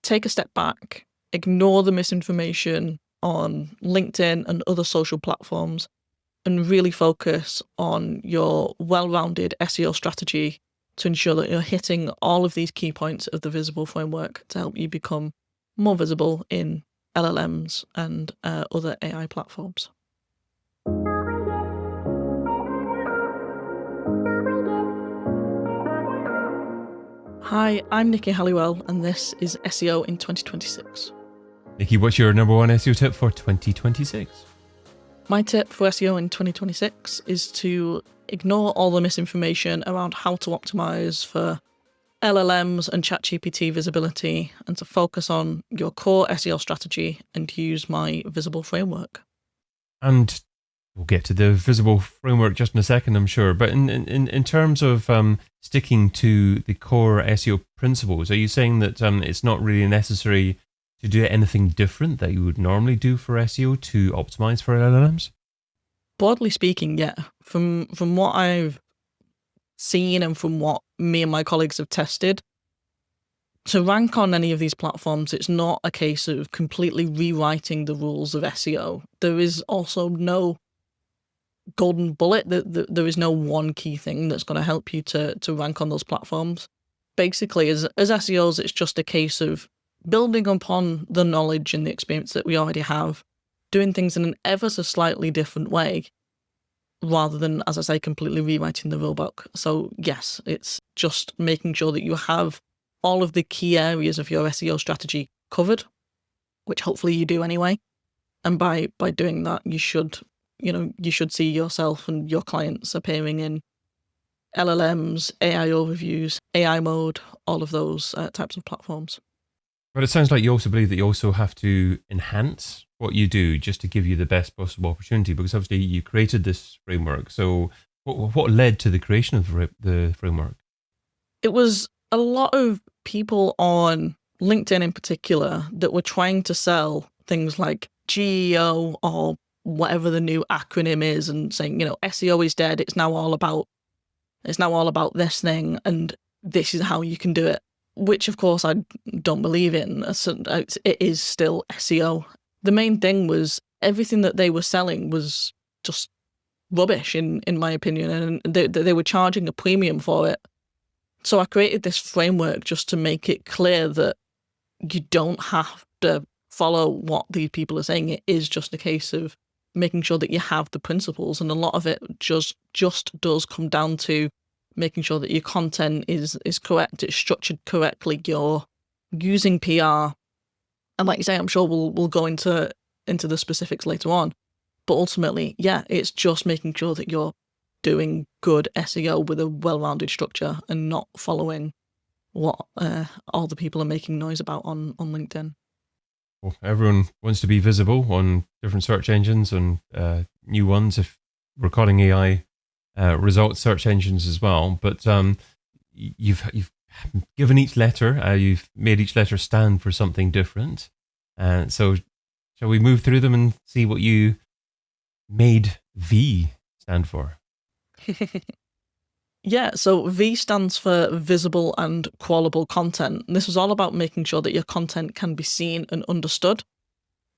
take a step back, ignore the misinformation on LinkedIn and other social platforms, and really focus on your well-rounded SEO strategy to ensure that you're hitting all of these key points of the Visible framework to help you become more visible in LLMs and other AI platforms. Hi, I'm Nikki Halliwell, and this is SEO in 2026. Nikki, what's your number one SEO tip for 2026? My tip for SEO in 2026 is to ignore all the misinformation around how to optimize for LLMs and ChatGPT visibility, and to focus on your core SEO strategy and use my Visible framework. And we'll get to the Visible framework just in a second, I'm sure. But in terms of sticking to the core SEO principles, are you saying that it's not really necessary to do anything different that you would normally do for SEO to optimize for LLMs? Broadly speaking, yeah. From what I've seen and from what me and my colleagues have tested, to rank on any of these platforms, it's not a case of completely rewriting the rules of SEO. There is also no golden bullet. There is no one key thing that's going to help you to rank on those platforms. Basically, as SEOs, it's just a case of building upon the knowledge and the experience that we already have, doing things in an ever so slightly different way, rather than, as I say, completely rewriting the rulebook. So yes, it's just making sure that you have all of the key areas of your SEO strategy covered, which hopefully you do anyway. And by doing that, you should see yourself and your clients appearing in LLMs, AIO reviews, AI mode, all of those types of platforms. But it sounds like you also believe that you also have to enhance what you do just to give you the best possible opportunity, because obviously you created this framework. So what led to the creation of the framework? It was a lot of people on LinkedIn in particular that were trying to sell things like GEO or whatever the new acronym is, and saying, SEO is dead. It's now all about this thing, and this is how you can do it. Which, of course, I don't believe in. It is still SEO. The main thing was everything that they were selling was just rubbish, in my opinion, and they were charging a premium for it. So I created this framework just to make it clear that you don't have to follow what these people are saying. It is just a case of making sure that you have the principles, and a lot of it just does come down to making sure that your content is correct, it's structured correctly, you're using PR. And like you say, I'm sure we'll go into the specifics later on. But ultimately, yeah, it's just making sure that you're doing good SEO with a well-rounded structure and not following what all the people are making noise about on LinkedIn. Well, everyone wants to be visible on different search engines and new ones, if recording AI results search engines as well. But you've given each letter, you've made each letter stand for something different. So shall we move through them and see what you made V stand for? Yeah, so V stands for visible and crawlable content. This was all about making sure that your content can be seen and understood.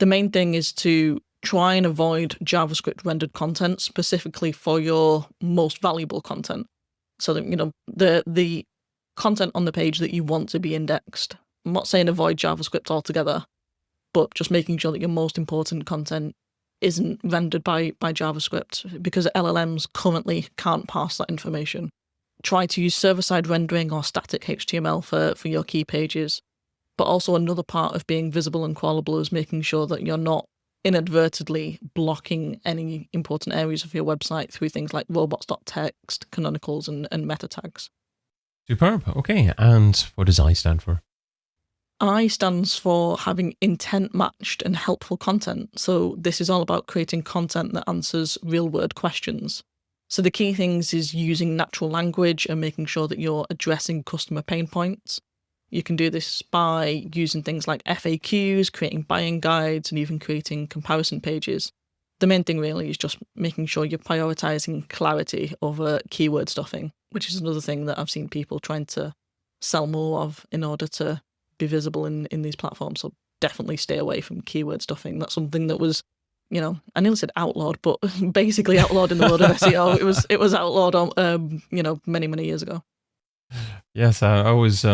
The main thing is to try and avoid JavaScript rendered content, specifically for your most valuable content. So that, the content on the page that you want to be indexed. I'm not saying avoid JavaScript altogether, but just making sure that your most important content isn't rendered by JavaScript, because LLMs currently can't parse that information. Try to use server-side rendering or static HTML for your key pages. But also another part of being visible and crawlable is making sure that you're not inadvertently blocking any important areas of your website through things like robots.txt, canonicals, and meta tags. Superb. Okay, and what does I stand for? I stands for having intent matched and helpful content. So this is all about creating content that answers real-world questions. So the key things is using natural language and making sure that you're addressing customer pain points. You can do this by using things like FAQs, creating buying guides, and even creating comparison pages. The main thing really is just making sure you're prioritizing clarity over keyword stuffing, which is another thing that I've seen people trying to sell more of in order to be visible in these platforms. So definitely stay away from keyword stuffing. That's something that was, I nearly said outlawed, but basically outlawed in the world of SEO. It was outlawed, many, many years ago. Yes, I was.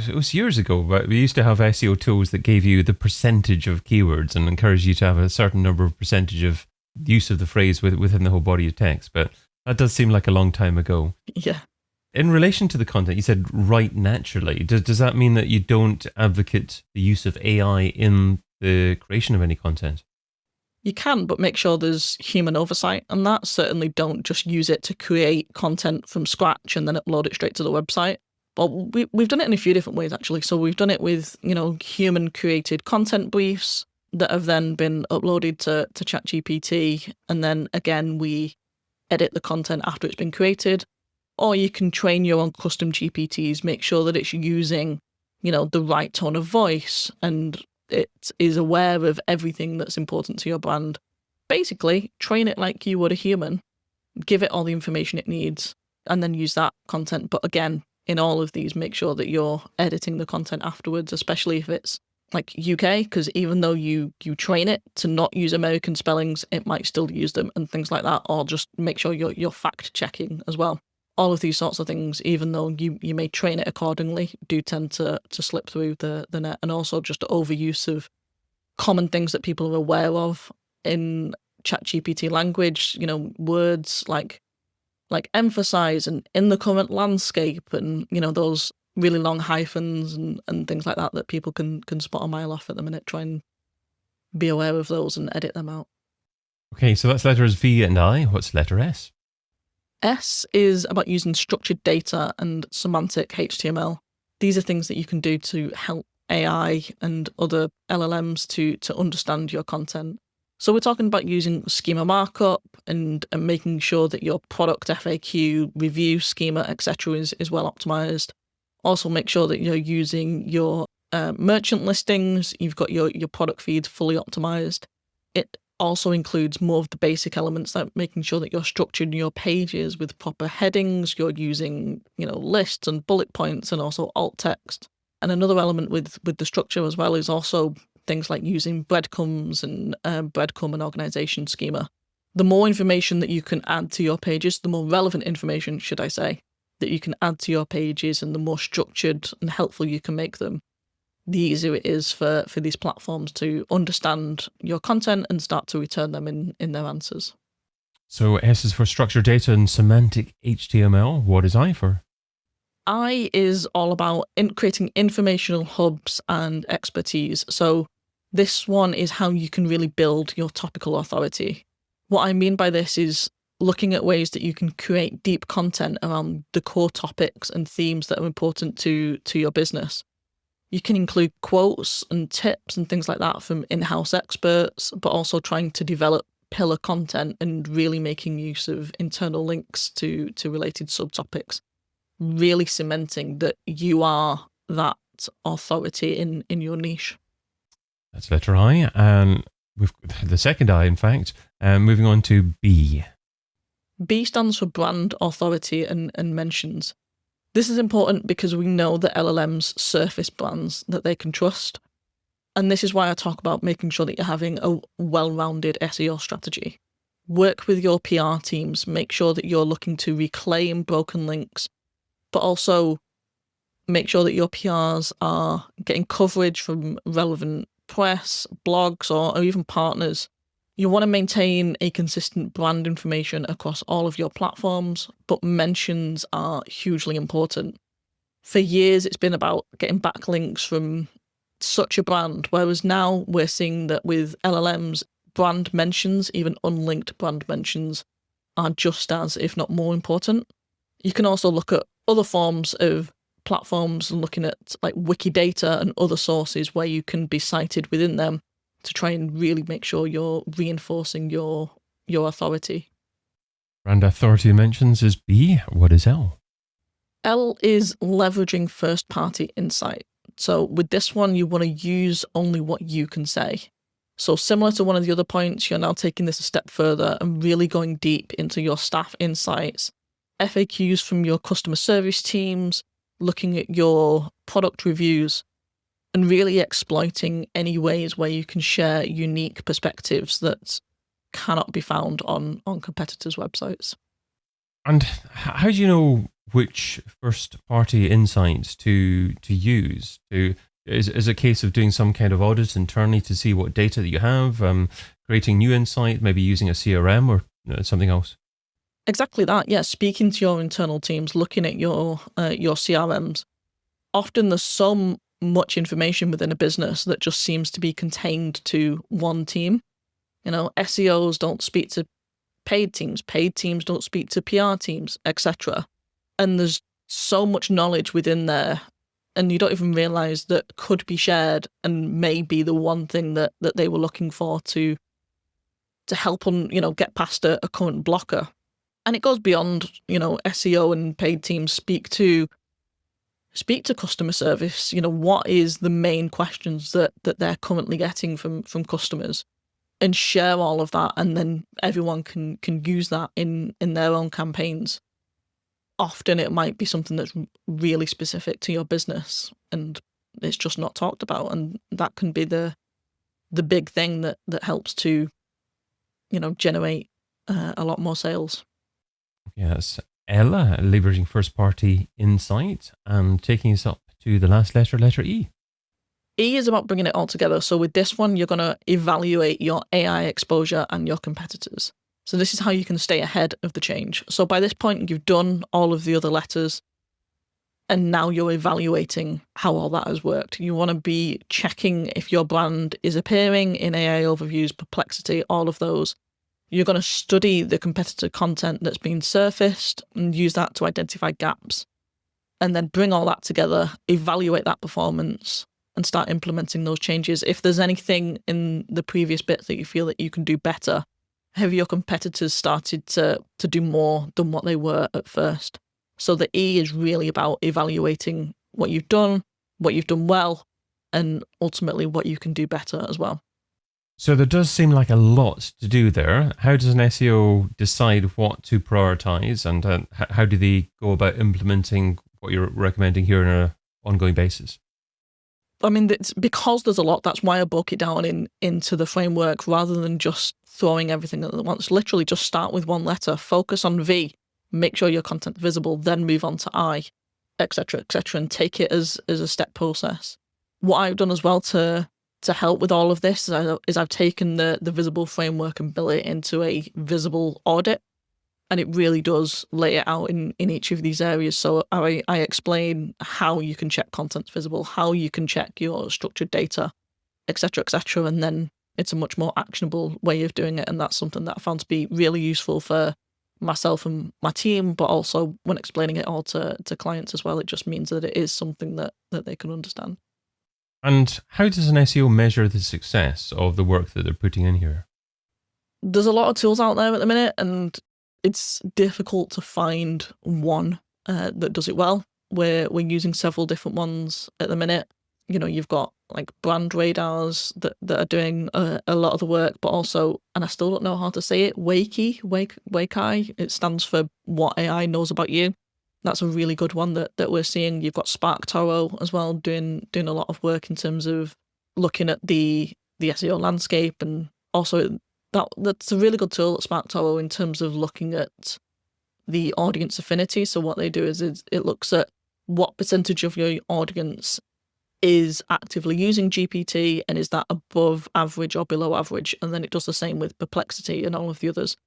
It was years ago, but we used to have SEO tools that gave you the percentage of keywords and encouraged you to have a certain number of percentage of use of the phrase within the whole body of text. But that does seem like a long time ago. Yeah. In relation to the content, you said write naturally. Does that mean that you don't advocate the use of AI in the creation of any content? You can, but make sure there's human oversight on that. Certainly don't just use it to create content from scratch and then upload it straight to the website. But we've done it in a few different ways, actually. So we've done it with, human-created content briefs that have then been uploaded to ChatGPT. And then, again, we edit the content after it's been created. Or you can train your own custom GPTs, make sure that it's using, the right tone of voice and it is aware of everything that's important to your brand. Basically, train it like you would a human, give it all the information it needs, and then use that content. But again, in all of these, make sure that you're editing the content afterwards, especially if it's like UK, because even though you train it to not use American spellings, it might still use them and things like that, or just make sure you're fact checking as well. All of these sorts of things, even though you may train it accordingly, do tend to slip through the net. And also just overuse of common things that people are aware of in ChatGPT language, words like emphasize and in the current landscape and, those really long hyphens and things like that people can spot a mile off at the minute. Try and be aware of those and edit them out. Okay, so that's letters V and I. What's letter S? S is about using structured data and semantic HTML. These are things that you can do to help AI and other LLMs to understand your content. So we're talking about using schema markup and making sure that your product FAQ, review schema, etc. is well optimized. Also make sure that you're using your merchant listings, you've got your product feeds fully optimized. It also includes more of the basic elements, like making sure that you're structuring your pages with proper headings, you're using, lists and bullet points and also alt text. And another element with the structure as well is also things like using breadcrumbs and breadcrumb and organization schema. The more information that you can add to your pages, the more relevant information, should I say, that you can add to your pages and the more structured and helpful you can make them, the easier it is for these platforms to understand your content and start to return them in their answers. So S is for structured data and semantic HTML. What is I for? I is all about creating informational hubs and expertise. So this one is how you can really build your topical authority. What I mean by this is looking at ways that you can create deep content around the core topics and themes that are important to your business. You can include quotes and tips and things like that from in-house experts, but also trying to develop pillar content and really making use of internal links to related subtopics, really cementing that you are that authority in your niche. That's letter I, and we've the second I, in fact. Moving on to B. B stands for brand authority and mentions. This is important because we know that LLMs surface brands that they can trust. And this is why I talk about making sure that you're having a well-rounded SEO strategy. Work with your PR teams, make sure that you're looking to reclaim broken links, but also make sure that your PRs are getting coverage from relevant press, blogs, or even partners. You want to maintain a consistent brand information across all of your platforms, but mentions are hugely important. For years, it's been about getting backlinks from such a brand, whereas now we're seeing that with LLMs, brand mentions, even unlinked brand mentions, are just as, if not more important. You can also look at other forms of platforms and looking at like Wikidata and other sources where you can be cited within them to try and really make sure you're reinforcing your authority. Brand authority mentions is B. What is L? L is leveraging first-party insight. So with this one, you want to use only what you can say. So similar to one of the other points, you're now taking this a step further and really going deep into your staff insights, FAQs from your customer service teams, looking at your product reviews, and really exploiting any ways where you can share unique perspectives that cannot be found on competitors' websites. And how do you know which first-party insights to use? Is it a case of doing some kind of audit internally to see what data that you have, creating new insight, maybe using a CRM or something else? Exactly that. Yeah, speaking to your internal teams, looking at your CRMs. Often there's so much information within a business that just seems to be contained to one team. SEOs don't speak to paid teams don't speak to PR teams, etc. And there's so much knowledge within there, and you don't even realize that could be shared and may be the one thing that they were looking for to help on, get past a current blocker. And it goes beyond, SEO and paid teams speak to customer service. What is the main questions that they're currently getting from customers, and share all of that, and then everyone can use that in their own campaigns. Often it might be something that's really specific to your business and it's just not talked about, and that can be the big thing that helps to generate a lot more sales. Yes. Ella, leveraging first-party insight and taking us up to the last letter E. E is about bringing it all together. So with this one, you're going to evaluate your AI exposure and your competitors. So this is how you can stay ahead of the change. So by this point, you've done all of the other letters, and now you're evaluating how all that has worked. You want to be checking if your brand is appearing in AI overviews, Perplexity, all of those. You're going to study the competitor content that's been surfaced and use that to identify gaps, and then bring all that together, evaluate that performance, and start implementing those changes. If there's anything in the previous bit that you feel that you can do better, have your competitors started to do more than what they were at first? So the E is really about evaluating what you've done well, and ultimately what you can do better as well. So there does seem like a lot to do there. How does an SEO decide what to prioritize, and how do they go about implementing what you're recommending here on an ongoing basis? I mean, it's because there's a lot. That's why I broke it down into the framework rather than just throwing everything at once. Literally just start with one letter, focus on V, make sure your content's visible, then move on to I, etc., and take it as a step process. What I've done as well to help with all of this is I've taken the visible framework and built it into a visible audit. And it really does lay it out in each of these areas. So I explain how you can check content's visible, how you can check your structured data, etc., and then it's a much more actionable way of doing it. And that's something that I found to be really useful for myself and my team, but also when explaining it all to clients as well, it just means that it is something that they can understand. And how does an SEO measure the success of the work that they're putting in here? There's a lot of tools out there at the minute, and it's difficult to find one that does it well. We're using several different ones at the minute. You've got like brand radars that are doing a lot of the work, but also, and I still don't know how to say it, Wakey. It stands for What AI Knows About You. That's a really good one that we're seeing. You've got SparkToro as well doing a lot of work in terms of looking at the SEO landscape, and also that's a really good tool at SparkToro in terms of looking at the audience affinity. So what they do is it looks at what percentage of your audience is actively using GPT, and is that above average or below average? And then it does the same with Perplexity and all of the others.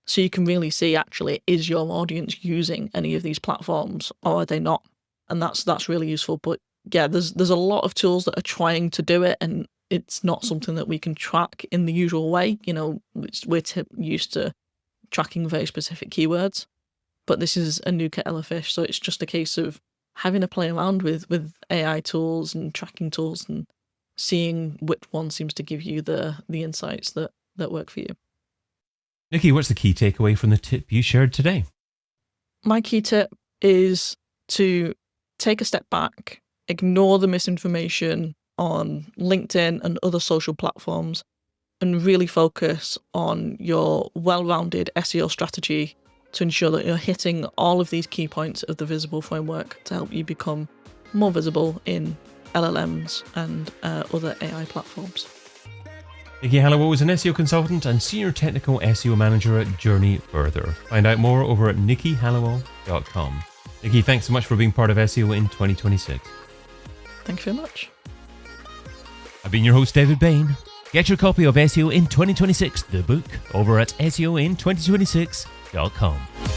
So you can really see, actually, is your audience using any of these platforms or are they not? And that's really useful. But yeah, there's a lot of tools that are trying to do it, and it's not something that we can track in the usual way. We're used to tracking very specific keywords, but this is a new kettle of fish. So it's just a case of having a play around with AI tools and tracking tools and seeing which one seems to give you the insights that work for you. Nikki, what's the key takeaway from the tip you shared today? My key tip is to take a step back, ignore the misinformation on LinkedIn and other social platforms, and really focus on your well-rounded SEO strategy to ensure that you're hitting all of these key points of the visible framework to help you become more visible in LLMs and other AI platforms. Nikki Halliwell is an SEO consultant and senior technical SEO manager at Journey Further. Find out more over at nikkihalliwell.com. Nikki, thanks so much for being part of SEO in 2026. Thank you very much. I've been your host, David Bain. Get your copy of SEO in 2026, the book, over at SEOin2026.com.